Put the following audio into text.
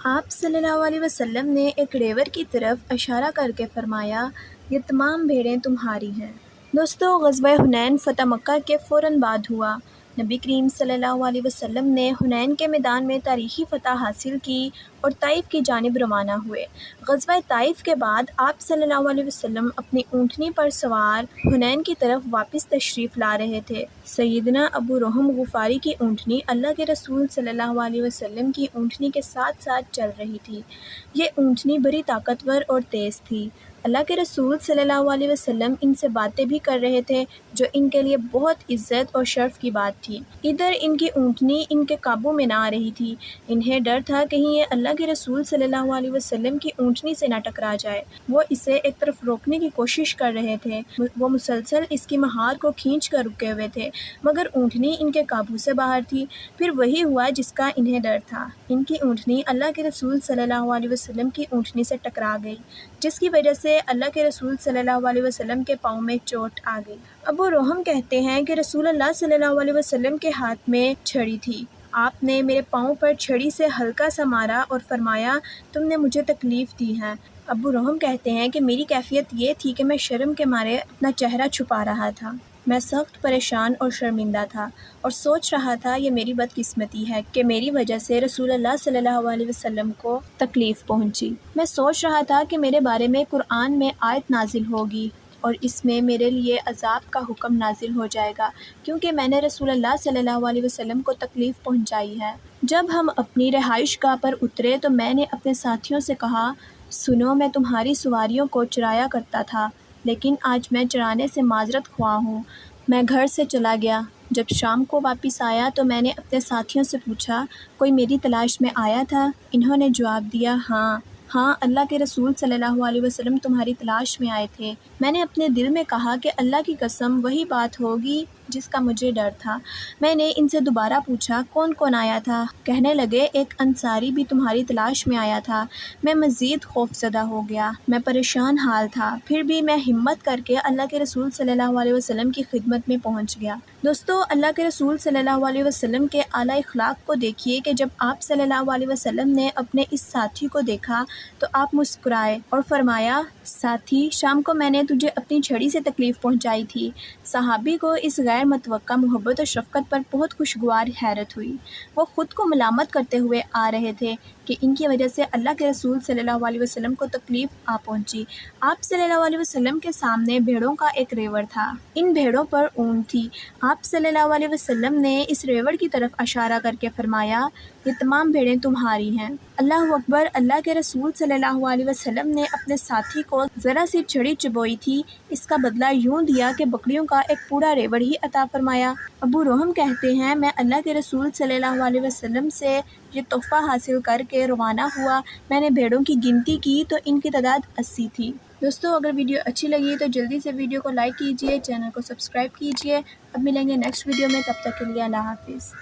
آپ صلی اللہ علیہ وسلم نے ایک ریور کی طرف اشارہ کر کے فرمایا، یہ تمام بھیڑیں تمہاری ہیں۔ دوستو، غزوہ حنین فتح مکہ کے فوراً بعد ہوا۔ نبی کریم صلی اللہ علیہ وسلم نے حنین کے میدان میں تاریخی فتح حاصل کی اور طائف کی جانب روانہ ہوئے۔ غزوہ طائف کے بعد آپ صلی اللہ علیہ وسلم اپنی اونٹنی پر سوار حنین کی طرف واپس تشریف لا رہے تھے۔ سیدنا ابو رحم غفاری کی اونٹنی اللہ کے رسول صلی اللہ علیہ وسلم کی اونٹنی کے ساتھ ساتھ چل رہی تھی۔ یہ اونٹنی بڑی طاقتور اور تیز تھی۔ اللہ کے رسول صلی اللہ علیہ وسلم ان سے باتیں بھی کر رہے تھے، جو ان کے لیے بہت عزت اور شرف کی بات تھی۔ ادھر ان کی اونٹنی ان کے قابو میں نہ آ رہی تھی۔ انہیں ڈر تھا کہیں یہ اللہ کے رسول صلی اللہ علیہ وسلم کی اونٹنی سے نہ ٹکرا جائے۔ وہ اسے ایک طرف روکنے کی کوشش کر رہے تھے، وہ مسلسل اس کی مہار کو کھینچ کر رکے ہوئے تھے، مگر اونٹنی ان کے قابو سے باہر تھی۔ پھر وہی ہوا جس کا انہیں ڈر تھا۔ ان کی اونٹنی اللہ کے رسول صلی اللہ علیہ وسلم کی اونٹنی سے ٹکرا گئی، جس کی وجہ سے اللہ کے رسول صلی اللہ علیہ وسلم کے پاؤں میں چوٹ آ گئی۔ ابو روحم کہتے ہیں کہ رسول اللہ صلی اللہ علیہ وسلم کے ہاتھ میں چھڑی تھی۔ آپ نے میرے پاؤں پر چھڑی سے ہلکا سا مارا اور فرمایا، تم نے مجھے تکلیف دی ہے۔ ابو روحم کہتے ہیں کہ میری کیفیت یہ تھی کہ میں شرم کے مارے اپنا چہرہ چھپا رہا تھا۔ میں سخت پریشان اور شرمندہ تھا اور سوچ رہا تھا یہ میری بدقسمتی ہے کہ میری وجہ سے رسول اللہ صلی اللہ علیہ وسلم کو تکلیف پہنچی۔ میں سوچ رہا تھا کہ میرے بارے میں قرآن میں آیت نازل ہوگی اور اس میں میرے لیے عذاب کا حکم نازل ہو جائے گا، کیونکہ میں نے رسول اللہ صلی اللہ علیہ وسلم کو تکلیف پہنچائی ہے۔ جب ہم اپنی رہائش گاہ پر اترے تو میں نے اپنے ساتھیوں سے کہا، سنو، میں تمہاری سواریوں کو چرایا کرتا تھا، لیکن آج میں چرانے سے معذرت خواہ ہوں۔ میں گھر سے چلا گیا۔ جب شام کو واپس آیا تو میں نے اپنے ساتھیوں سے پوچھا، کوئی میری تلاش میں آیا تھا؟ انہوں نے جواب دیا، ہاں، اللہ کے رسول صلی اللہ علیہ وسلم تمہاری تلاش میں آئے تھے۔ میں نے اپنے دل میں کہا کہ اللہ کی قسم وہی بات ہوگی جس کا مجھے ڈر تھا۔ میں نے ان سے دوبارہ پوچھا، کون کون آیا تھا؟ کہنے لگے، ایک انصاری بھی تمہاری تلاش میں آیا تھا۔ میں مزید خوفزدہ ہو گیا۔ میں پریشان حال تھا، پھر بھی میں ہمت کر کے اللہ کے رسول صلی اللہ علیہ وسلم کی خدمت میں پہنچ گیا۔ دوستو، اللہ کے رسول صلی اللہ علیہ وسلم کے اعلیٰ اخلاق کو دیکھیے کہ جب آپ صلی اللہ علیہ وسلم نے اپنے اس ساتھی کو دیکھا تو آپ مسکرائے اور فرمایا، ساتھی، شام کو میں نے تجھے اپنی چھڑی سے تکلیف پہنچائی تھی۔ صحابی کو اس غیر متوقع محبت و شفقت پر بہت خوشگوار حیرت ہوئی۔ وہ خود کو ملامت کرتے ہوئے آ رہے تھے کہ ان کی وجہ سے اللہ کے رسول صلی اللہ علیہ وسلم کو تکلیف آ پہنچی۔ آپ صلی اللہ علیہ وسلم کے سامنے بھیڑوں کا ایک ریوڑ تھا۔ ان بھیڑوں پر اونٹ تھی۔ آپ صلی اللہ علیہ وسلم نے اس ریوڑ کی طرف اشارہ کر کے فرمایا، یہ تمام بھیڑیں تمہاری ہیں۔ اللہ اکبر! اللہ کے رسول صلی اللہ علیہ وسلم نے اپنے ساتھی کو ذرا سی چھڑی چبوئی تھی، اس کا بدلہ یوں دیا کہ بکریوں کا ایک پورا ریوڑ ہی عطا فرمایا۔ ابو روحم کہتے ہیں، میں اللہ کے رسول صلی اللہ علیہ وسلم سے یہ تحفہ حاصل کر کے روانہ ہوا۔ میں نے بھیڑوں کی گنتی کی تو ان کی تعداد 80 تھی۔ دوستو، اگر ویڈیو اچھی لگی تو جلدی سے ویڈیو کو لائک کیجئے، چینل کو سبسکرائب کیجئے۔ اب ملیں گے نیکسٹ ویڈیو میں، تب تک کے لیے اللہ حافظ۔